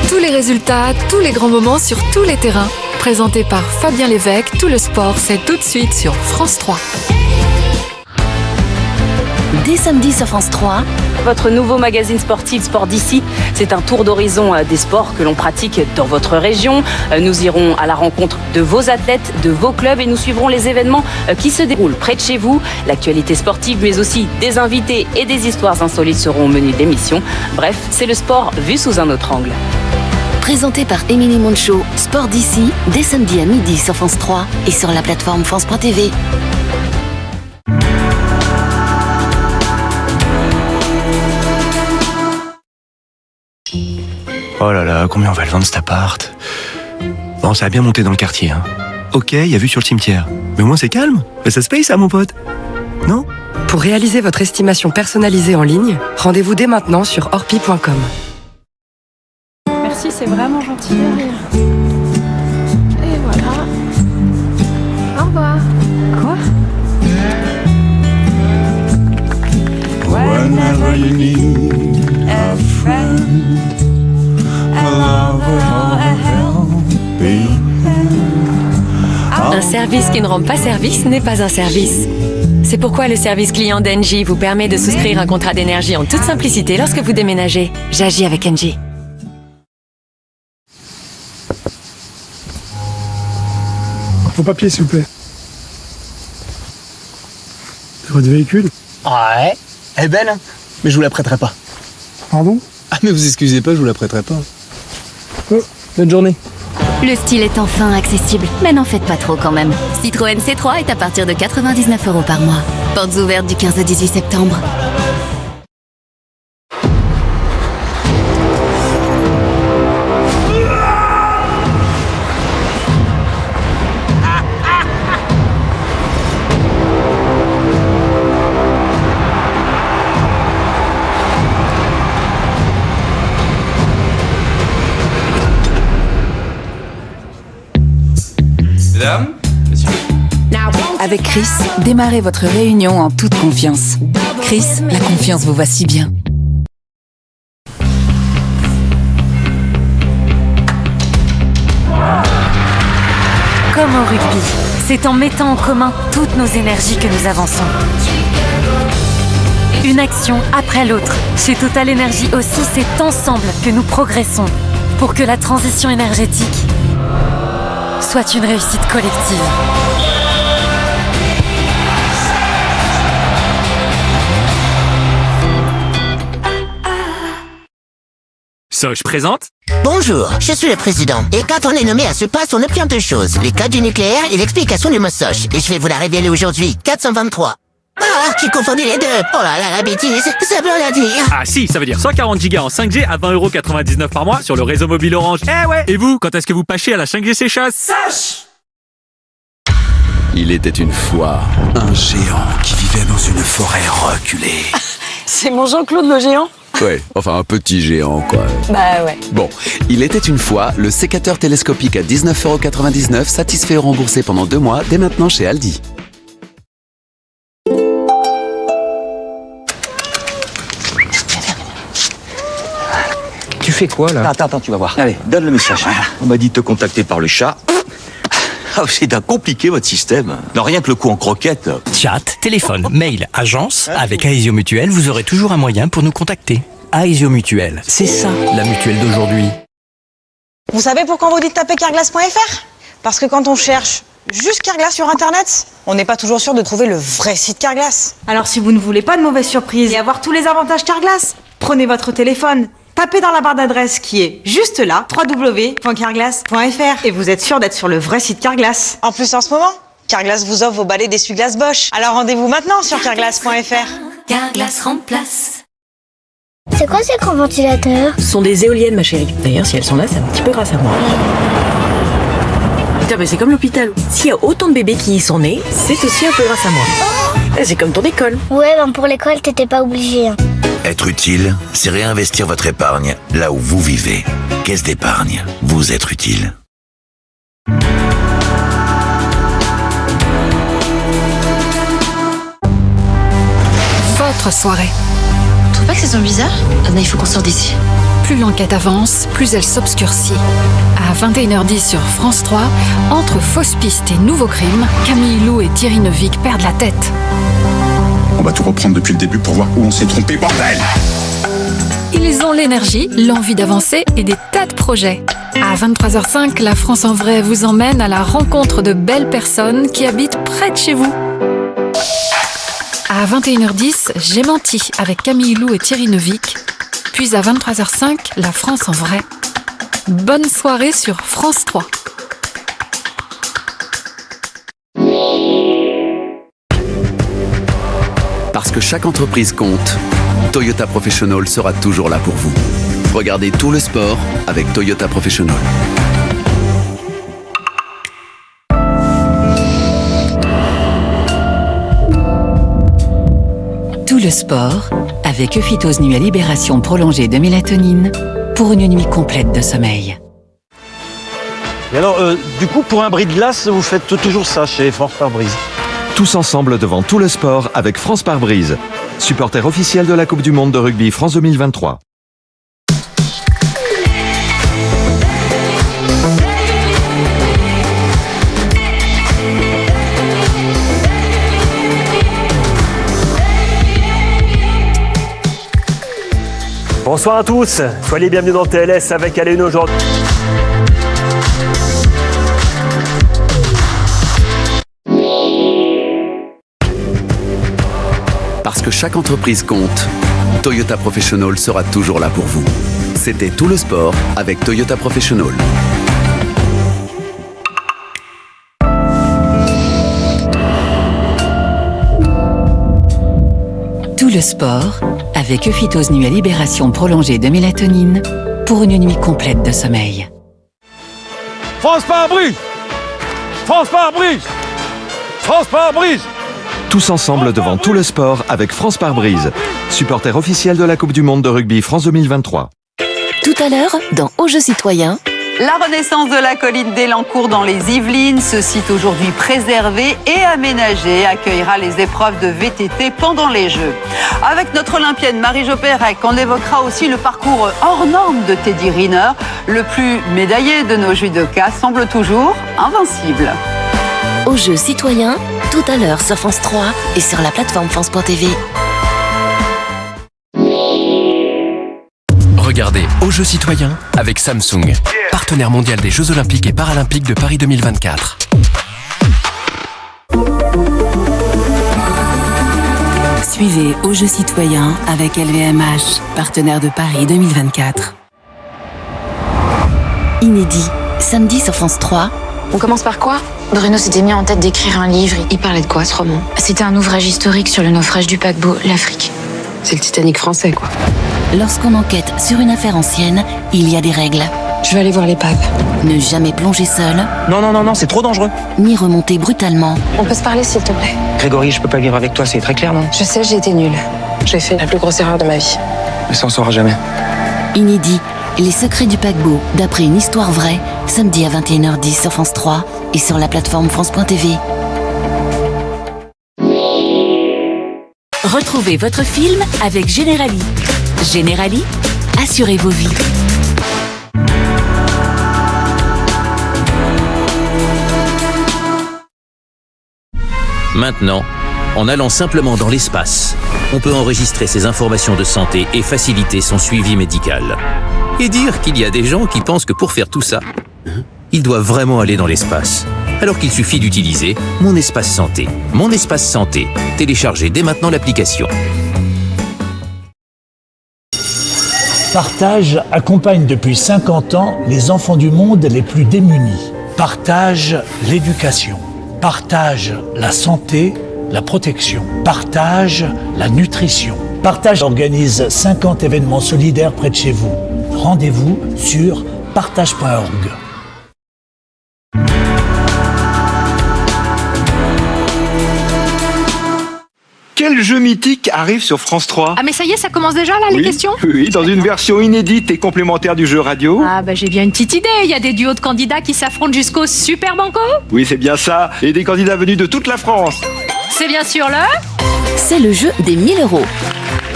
Tous les résultats, tous les grands moments sur tous les terrains. Présenté par Fabien Lévesque, tout le sport, c'est tout de suite sur France 3. Dès samedi sur France 3. Votre nouveau magazine sportif Sport d'ici, c'est un tour d'horizon des sports que l'on pratique dans votre région. Nous irons à la rencontre de vos athlètes, de vos clubs et nous suivrons les événements qui se déroulent près de chez vous. L'actualité sportive, mais aussi des invités et des histoires insolites seront au menu de l'émission. Bref, c'est le sport vu sous un autre angle. Présenté par Émilie Monchot, Sport d'ici, dès samedi à midi sur France 3 et sur la plateforme France.tv. Oh là là, combien on va le vendre cet appart? Bon, ça a bien monté dans le quartier, hein. Ok, il y a vue sur le cimetière. Mais au moins c'est calme. Mais ça se paye ça, mon pote. Non? Pour réaliser votre estimation personnalisée en ligne, rendez-vous dès maintenant sur orpi.com. Merci, c'est vraiment gentil derrière. Et voilà. Au revoir. Quoi? Whenever you need a friend, a lover or a helping hand. Un service qui ne rend pas service n'est pas un service. C'est pourquoi le service client d'Engie vous permet de souscrire un contrat d'énergie en toute simplicité lorsque vous déménagez. J'agis avec Engie. Vos papiers, s'il vous plaît. C'est votre véhicule? Ouais. Elle est belle, hein? Mais je vous la prêterai pas. Pardon? Ah, mais vous excusez pas, je vous la prêterai pas. Oh, bonne journée. Le style est enfin accessible, mais n'en faites pas trop quand même. Citroën C3 est à partir de 99 € par mois. Portes ouvertes du 15 au 18 septembre. Mesdames, messieurs. Avec Chris, démarrez votre réunion en toute confiance. Chris, la confiance vous va si bien. Comme au rugby, c'est en mettant en commun toutes nos énergies que nous avançons. Une action après l'autre. Chez Total Energy aussi, c'est ensemble que nous progressons pour que la transition énergétique soit une réussite collective. Soch présente. Bonjour, je suis le président. Et quand on est nommé à ce poste, on obtient deux choses. Les codes du nucléaire et l'explication du mot Soch. Et je vais vous la révéler aujourd'hui. 423. Ah, j'ai confondu les deux. Oh là là, la bêtise, ça veut rien dire. Ah si, ça veut dire 140 Go en 5G à 20,99 € par mois sur le réseau mobile Orange. Eh ouais. Et vous, quand est-ce que vous pâchez à la 5G séchasse? Soch. Il était une fois un géant qui vivait dans une forêt reculée. C'est mon Jean-Claude le géant? Ouais, enfin un petit géant quoi. Bah ouais. Bon, il était une fois le sécateur télescopique à 19,99 €, satisfait et remboursé pendant 2 mois, dès maintenant chez Aldi. Tu fais quoi là? Attends, tu vas voir. Allez, donne le message. On m'a dit de te contacter par le chat. Ah, c'est d'un compliqué votre système. Non, rien que le coup en croquette. Chat, téléphone, mail, agence, avec Aesio Mutuelle, vous aurez toujours un moyen pour nous contacter. Aesio Mutuelle, c'est ça la mutuelle d'aujourd'hui. Vous savez pourquoi on vous dit de taper carglass.fr? Parce que quand on cherche juste Carglass sur Internet, on n'est pas toujours sûr de trouver le vrai site Carglass. Alors si vous ne voulez pas de mauvaises surprises et avoir tous les avantages Carglass, prenez votre téléphone, tapez dans la barre d'adresse qui est juste là, www.carglass.fr, et vous êtes sûr d'être sur le vrai site Carglass. En plus en ce moment, Carglass vous offre vos balais d'essuie-glace Bosch. Alors rendez-vous maintenant sur carglass.fr. Carglass remplace. C'est quoi ces grands ventilateurs? Ce sont des éoliennes, ma chérie. D'ailleurs, si elles sont là, c'est un petit peu grâce à moi. Putain, mais c'est comme l'hôpital. S'il y a autant de bébés qui y sont nés, c'est aussi un peu grâce à moi. C'est comme ton école. Ouais, ben pour l'école, t'étais pas obligé. Hein. Être utile, c'est réinvestir votre épargne là où vous vivez. Caisse d'épargne, vous êtes utile. Votre soirée. trouves pas que ça sent bizarre? Il faut qu'on sorte d'ici. Plus l'enquête avance, plus elle s'obscurcit. À 21h10 sur France 3, entre fausses pistes et nouveaux crimes, Camille Lou et Thierry Neuvik perdent la tête. On va tout reprendre depuis le début pour voir où on s'est trompé, bordel! Ils ont l'énergie, l'envie d'avancer et des tas de projets. À 23h05, La France en vrai vous emmène à la rencontre de belles personnes qui habitent près de chez vous. À 21h10, J'ai menti avec Camille Lou et Thierry Neuvik. Puis à 23h05, La France en vrai. Bonne soirée sur France 3. Parce que chaque entreprise compte, Toyota Professional sera toujours là pour vous. Regardez tout le sport avec Toyota Professional. Tout le sport avec Euphytose Nuit à libération prolongée de mélatonine pour une nuit complète de sommeil. Et alors, du coup, pour un bris de glace, vous faites toujours ça chez France Pare-Brise? Tous ensemble devant tout le sport avec France Pare-Brise, supporter officiel de la Coupe du Monde de rugby France 2023. Bonsoir à tous, soyez les bienvenus dans TLS avec à la une aujourd'hui. Parce que chaque entreprise compte, Toyota Professional sera toujours là pour vous. C'était tout le sport avec Toyota Professional. Tout le sport avec Euphytose Nuit à libération prolongée de mélatonine pour une nuit complète de sommeil. France Pare-Brise! France Pare-Brise! France Pare-Brise! Tous ensemble devant tout le sport avec France Pare-Brise, supporter officiel de la Coupe du Monde de rugby France 2023. Tout à l'heure, dans Aux Jeux Citoyens. La renaissance de la colline d'Élancourt dans les Yvelines, ce site aujourd'hui préservé et aménagé, accueillera les épreuves de VTT pendant les Jeux. Avec notre olympienne Marie-Jo Pérec, on évoquera aussi le parcours hors norme de Teddy Riner. Le plus médaillé de nos judokas semble toujours invincible. Aux Jeux Citoyens, tout à l'heure sur France 3 et sur la plateforme France.tv. Regardez Aux Jeux Citoyens avec Samsung, partenaire mondial des Jeux Olympiques et Paralympiques de Paris 2024. Suivez Aux Jeux Citoyens avec LVMH, partenaire de Paris 2024. Inédit, samedi sur France 3. On commence par quoi? Bruno s'était mis en tête d'écrire un livre. Il parlait de quoi, ce roman? C'était un ouvrage historique sur le naufrage du paquebot, l'Afrique. C'est le Titanic français, quoi. Lorsqu'on enquête sur une affaire ancienne, il y a des règles. Je vais aller voir l'épave. Ne jamais plonger seul. Non, c'est trop dangereux. Ni remonter brutalement. On peut se parler, s'il te plaît? Grégory, je peux pas vivre avec toi, c'est très clair, non? Je sais, j'ai été nulle. J'ai fait la plus grosse erreur de ma vie. Mais ça, on saura jamais. Inédit, les secrets du paquebot, d'après une histoire vraie, samedi à 21h10 sur France 3 et sur la plateforme France.tv. Retrouvez votre film avec Generali. Generali, assurez vos vies. Maintenant, en allant simplement dans l'espace, on peut enregistrer ses informations de santé et faciliter son suivi médical. Et dire qu'il y a des gens qui pensent que pour faire tout ça, ils doivent vraiment aller dans l'espace. Alors qu'il suffit d'utiliser Mon Espace Santé. Mon Espace Santé. Téléchargez dès maintenant l'application. Partage accompagne depuis 50 ans les enfants du monde les plus démunis. Partage l'éducation. Partage la santé, la protection. Partage la nutrition. Partage organise 50 événements solidaires près de chez vous. Rendez-vous sur partage.org. Quel jeu mythique arrive sur France 3? Ah mais ça y est, ça commence déjà là, les questions? Oui, dans une version inédite et complémentaire du jeu radio. Ah bah j'ai bien une petite idée, il y a des duos de candidats qui s'affrontent jusqu'au Super Banco? Oui, c'est bien ça, et des candidats venus de toute la France. C'est bien sûr C'est le jeu des 1000 €.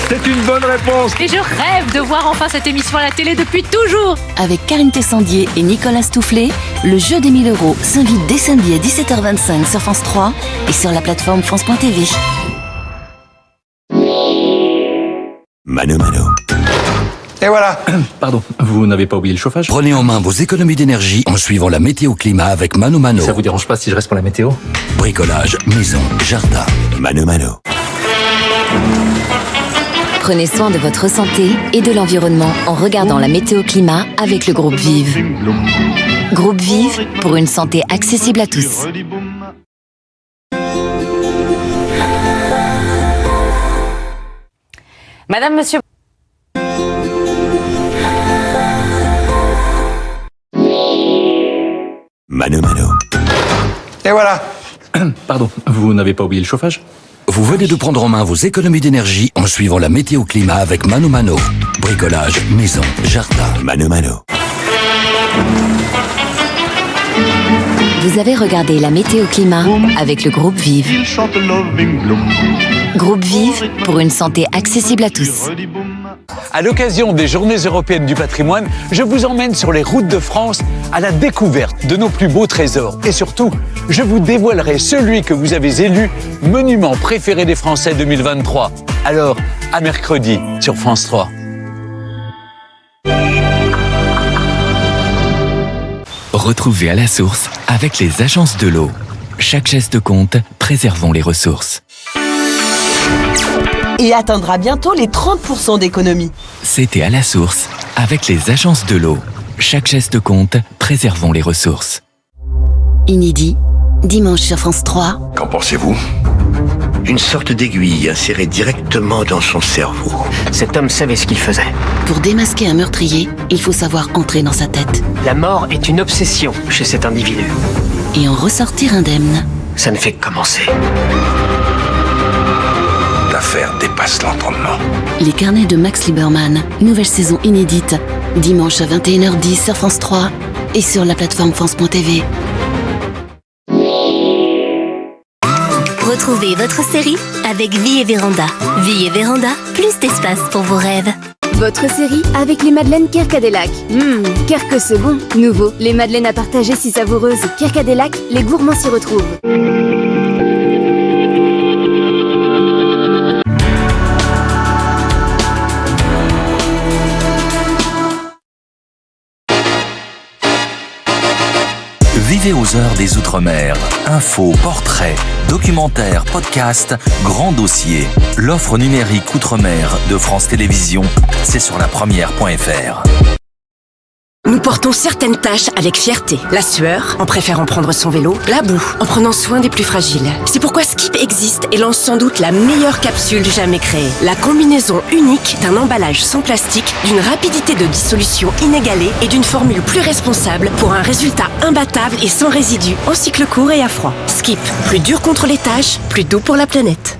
C'est une bonne réponse. Et je rêve de voir enfin cette émission à la télé depuis toujours. Avec Karine Tessandier et Nicolas Stoufflet, le jeu des 1000 € s'invite dès samedi à 17h25 sur France 3 et sur la plateforme France.tv. Mano Mano. Et voilà. Pardon, vous n'avez pas oublié le chauffage? Prenez en main vos économies d'énergie en suivant la météo-climat avec Mano Mano. Ça vous dérange pas si je reste pour la météo? Bricolage, maison, jardin. Mano Mano. Prenez soin de votre santé et de l'environnement en regardant la météo-climat avec le groupe Vive. Groupe Vive pour une santé accessible à tous. Madame, monsieur. Mano Mano. Et voilà. Pardon, vous n'avez pas oublié le chauffage? Vous venez de prendre en main vos économies d'énergie en suivant la météo-climat avec Mano Mano. Bricolage, maison, jardin. Mano Mano. Vous avez regardé la météo-climat avec le groupe Vive. Groupe Vive pour une santé accessible à tous. À l'occasion des Journées européennes du patrimoine, je vous emmène sur les routes de France à la découverte de nos plus beaux trésors. Et surtout, je vous dévoilerai celui que vous avez élu monument préféré des Français 2023. Alors, à mercredi sur France 3. Retrouvez à la source avec les agences de l'eau. Chaque geste compte, préservons les ressources. Et atteindra bientôt les 30% d'économie. C'était à la source avec les agences de l'eau. Chaque geste compte, préservons les ressources. Inédit, dimanche sur France 3. Qu'en pensez-vous? Une sorte d'aiguille insérée directement dans son cerveau. Cet homme savait ce qu'il faisait. Pour démasquer un meurtrier, il faut savoir entrer dans sa tête. La mort est une obsession chez cet individu. Et en ressortir indemne. Ça ne fait que commencer. L'affaire dépasse l'entendement. Les carnets de Max Lieberman, nouvelle saison inédite, dimanche à 21h10 sur France 3 et sur la plateforme France.tv. Retrouvez votre série avec Vie et Véranda. Vie et Véranda, plus d'espace pour vos rêves. Votre série avec les madeleines Kerkadelac. Qu'est-ce que c'est bon. Nouveau, les madeleines à partager si savoureuses. Kerkadelac, les gourmands s'y retrouvent. Vivez aux heures des Outre-mer. Infos, portraits, documentaires, podcasts, grands dossiers. L'offre numérique Outre-mer de France Télévisions, c'est sur lapremière.fr. Nous portons certaines tâches avec fierté. La sueur, en préférant prendre son vélo. La boue, en prenant soin des plus fragiles. C'est pourquoi Skip existe et lance sans doute la meilleure capsule jamais créée. La combinaison unique d'un emballage sans plastique, d'une rapidité de dissolution inégalée et d'une formule plus responsable pour un résultat imbattable et sans résidus, en cycle court et à froid. Skip, plus dur contre les tâches, plus doux pour la planète.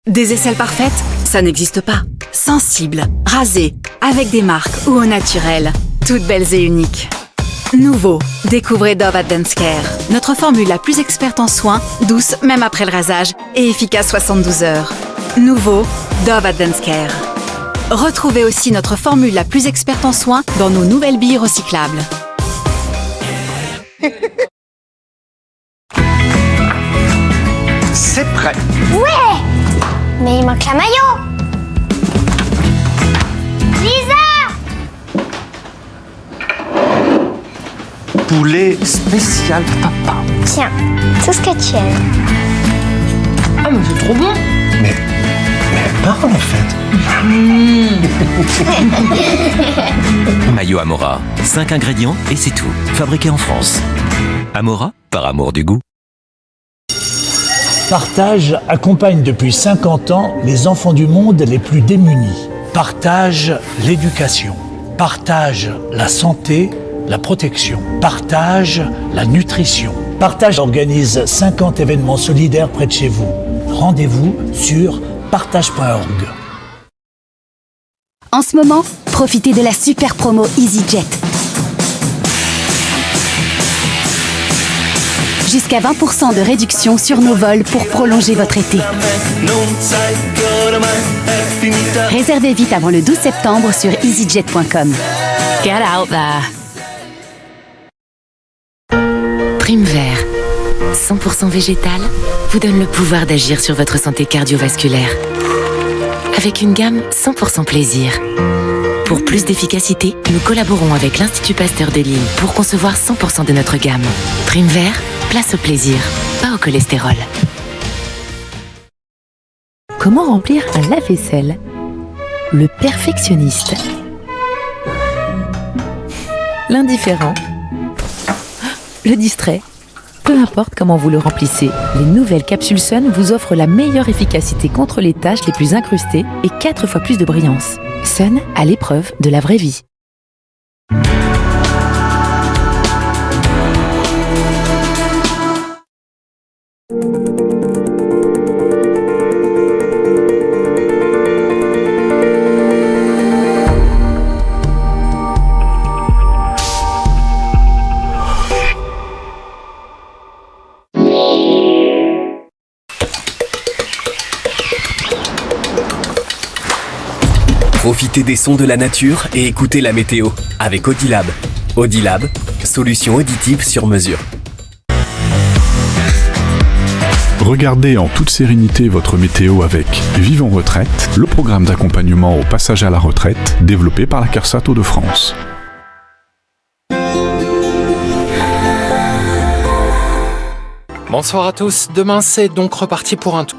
Des aisselles parfaites, ça n'existe pas. Sensibles, rasées, avec des marques ou au naturel. Toutes belles et uniques. Nouveau, découvrez Dove Advanced Care. Notre formule la plus experte en soins, douce même après le rasage et efficace 72 heures. Nouveau, Dove Advanced Care. Retrouvez aussi notre formule la plus experte en soins dans nos nouvelles billes recyclables. C'est prêt. Ouais! Mais il manque la maillot! Lisa! Poulet spécial papa. Tiens, tout ce que tu aimes. Ah mais c'est trop bon! Mais elle parle en fait. Maillot Amora, 5 ingrédients et c'est tout. Fabriqué en France. Amora, par amour du goût. Partage accompagne depuis 50 ans les enfants du monde les plus démunis. Partage l'éducation. Partage la santé, la protection. Partage la nutrition. Partage organise 50 événements solidaires près de chez vous. Rendez-vous sur partage.org. En ce moment, profitez de la super promo EasyJet. Jusqu'à 20% de réduction sur nos vols pour prolonger votre été. Réservez vite avant le 12 septembre sur easyjet.com. Get out there. Prime Vert, 100% végétal, vous donne le pouvoir d'agir sur votre santé cardiovasculaire. Avec une gamme 100% plaisir. Pour plus d'efficacité, nous collaborons avec l'Institut Pasteur de Lille pour concevoir 100% de notre gamme. Prime Vert, place au plaisir, pas au cholestérol. Comment remplir un lave-vaisselle? Le perfectionniste. L'indifférent. Le distrait. Peu importe comment vous le remplissez, les nouvelles capsules Sun vous offrent la meilleure efficacité contre les tâches les plus incrustées et 4 fois plus de brillance. Sun à l'épreuve de la vraie vie. Profitez des sons de la nature et écoutez la météo avec Audilab. Audilab, solution auditive sur mesure. Regardez en toute sérénité votre météo avec Vive en retraite, le programme d'accompagnement au passage à la retraite développé par la CARSAT Hauts-de-France. Bonsoir à tous, demain c'est donc reparti pour un tour.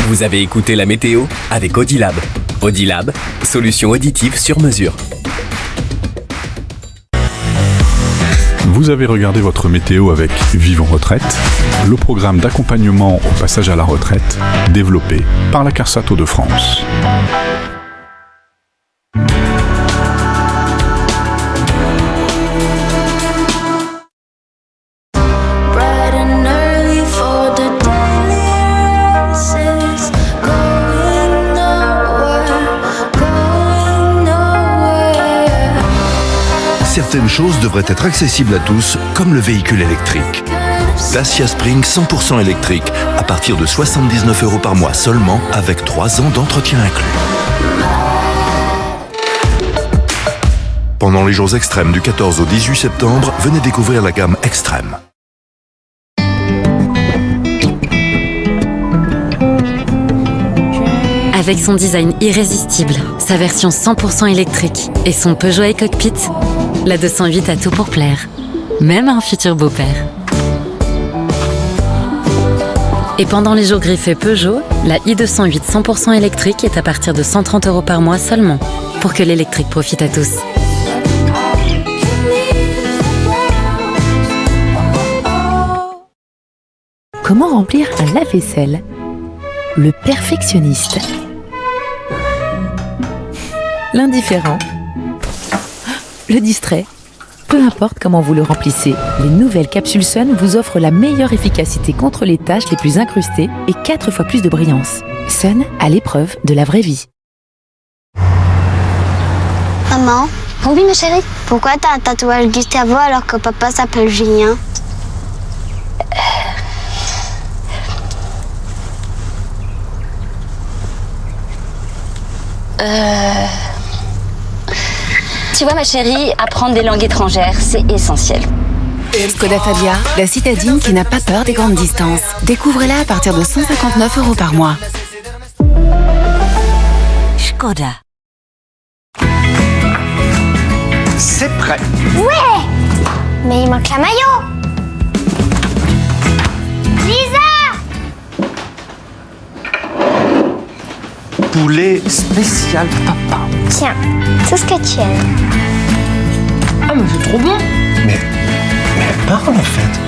Vous avez écouté la météo avec Audilab. Audilab, solution auditive sur mesure. Vous avez regardé votre météo avec Vive en retraite, le programme d'accompagnement au passage à la retraite développé par la CARSAT Hauts-de-France. Certaines choses devraient être accessibles à tous, comme le véhicule électrique. Dacia Spring 100% électrique, à partir de 79 € par mois seulement, avec 3 ans d'entretien inclus. Pendant les jours extrêmes du 14 au 18 septembre, venez découvrir la gamme Extrême. Avec son design irrésistible, sa version 100% électrique et son Peugeot e-Cockpit, la 208 a tout pour plaire, même à un futur beau-père. Et pendant les jours griffés Peugeot, la i208 100% électrique est à partir de 130 € par mois seulement, pour que l'électrique profite à tous. Comment remplir un lave-vaisselle? Le perfectionniste. L'indifférent. Le distrait. Peu importe comment vous le remplissez, les nouvelles capsules Sun vous offrent la meilleure efficacité contre les tâches les plus incrustées et 4 fois plus de brillance. Sun à l'épreuve de la vraie vie. Maman? Oui, ma chérie? Pourquoi t'as un tatouage Gustavo alors que papa s'appelle Julien? Tu vois ma chérie, apprendre des langues étrangères, c'est essentiel. Skoda Fabia, la citadine qui n'a pas peur des grandes distances. Découvrez-la à partir de 159 € par mois. Skoda. C'est prêt. Ouais! Mais il manque la maillot! Lisa! Poulet spécial papa. Tiens, tout ce que tu aimes. Ah mais c'est trop bon. Mais elle parle en fait.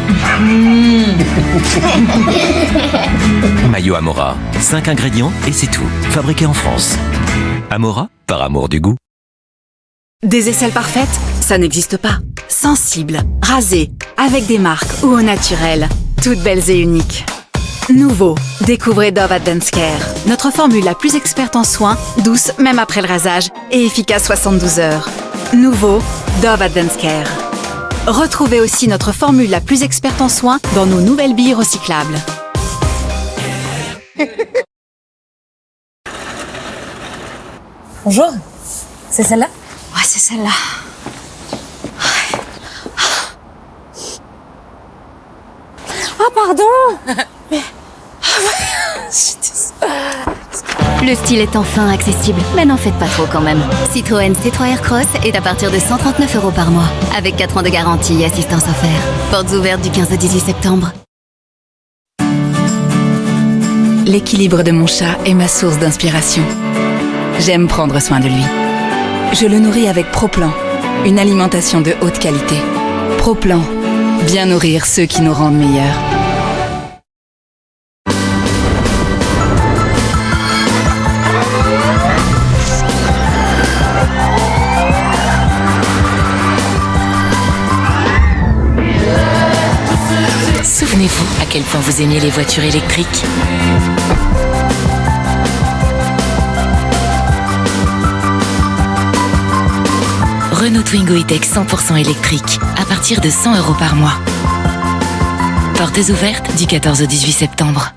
Maillot Amora, 5 ingrédients et c'est tout. Fabriqué en France. Amora, par amour du goût. Des aisselles parfaites, ça n'existe pas. Sensibles, rasées, avec des marques ou au naturel. Toutes belles et uniques. Nouveau, découvrez Dove Advanced Care. Notre formule la plus experte en soins, douce même après le rasage et efficace 72 heures. Nouveau, Dove Advanced Care. Retrouvez aussi notre formule la plus experte en soins dans nos nouvelles billes recyclables. Bonjour, c'est celle-là? Ouais, c'est celle-là. Oh, pardon. Le style est enfin accessible, mais n'en faites pas trop quand même. Citroën C3 Aircross est à partir de 139 € par mois, avec 4 ans de garantie et assistance offerte. Portes ouvertes du 15 au 18 septembre. L'équilibre de mon chat est ma source d'inspiration. J'aime prendre soin de lui. Je le nourris avec Pro-Plan, une alimentation de haute qualité. Pro-Plan, bien nourrir ceux qui nous rendent meilleurs. Souvenez-vous à quel point vous aimiez les voitures électriques. Renault Twingo E-Tech 100% électrique, à partir de 100 € par mois. Portes ouvertes du 14 au 18 septembre.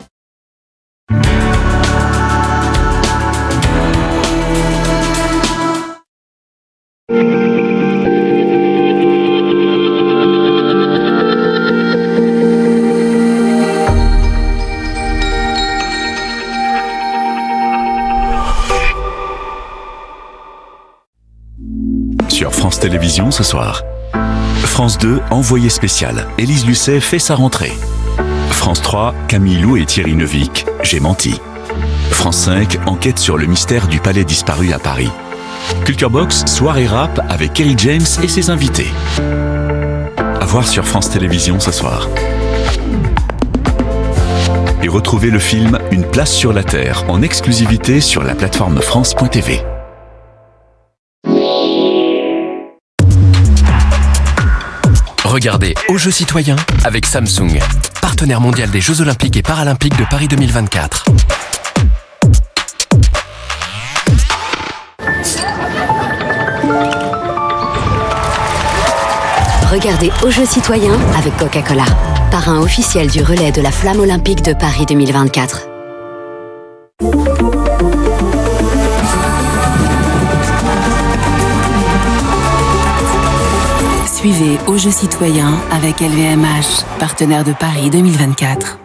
Sur France Télévisions ce soir. France 2, envoyé spécial. Élise Lucet fait sa rentrée. France 3, Camille Lou et Thierry Neuvik, J'ai menti. France 5, enquête sur le mystère du palais disparu à Paris. Culture Box, soirée rap avec Kerry James et ses invités. À voir sur France Télévisions ce soir. Et retrouvez le film Une place sur la Terre en exclusivité sur la plateforme France.tv. Regardez Aux Jeux Citoyens avec Samsung, partenaire mondial des Jeux Olympiques et Paralympiques de Paris 2024. Regardez Aux Jeux Citoyens avec Coca-Cola, parrain officiel du relais de la Flamme olympique de Paris 2024. Suivez Aux Jeux Citoyens avec LVMH, partenaire de Paris 2024.